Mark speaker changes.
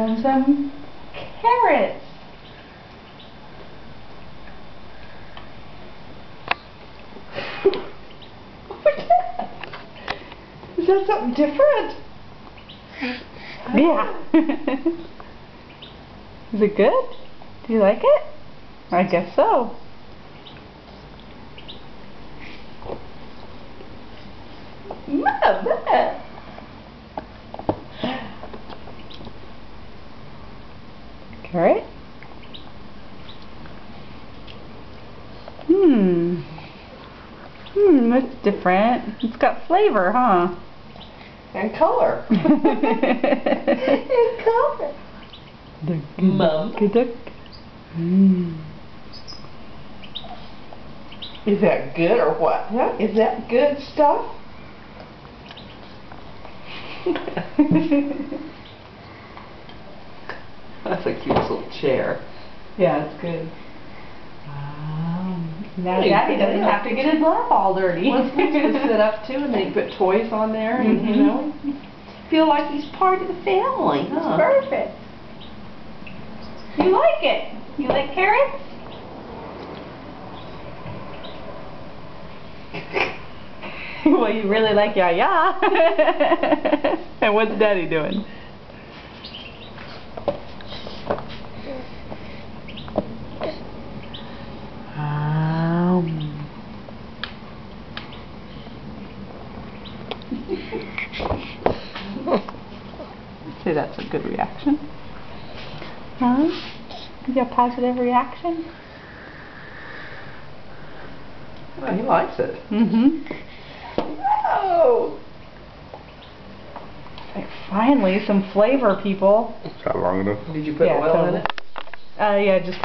Speaker 1: and some carrots. What's that? Is that something different?
Speaker 2: Yeah. Is it good? Do you like it? I guess so.
Speaker 1: Mother.
Speaker 2: Carrot? That's different. It's got flavor, huh?
Speaker 1: And color. And color. Mom. Is that good or what? Huh? Is that good stuff? That's a cute little chair.
Speaker 2: Yeah, it's good. Now
Speaker 1: Hey,
Speaker 2: Daddy doesn't have to get his lap all dirty.
Speaker 1: Well, it's nice to sit up too, and they put toys on there, and you know, feel like he's part of the family. Huh?
Speaker 2: Perfect. You like it? You like carrots? Well, you really like Yaya. And what's Daddy doing? Say that's a good reaction. Huh? You got a positive reaction?
Speaker 1: Well, he likes it.
Speaker 2: Oh! Finally, some flavor, people.
Speaker 3: Is that long enough?
Speaker 1: Did you put oil in it?
Speaker 2: Yeah, just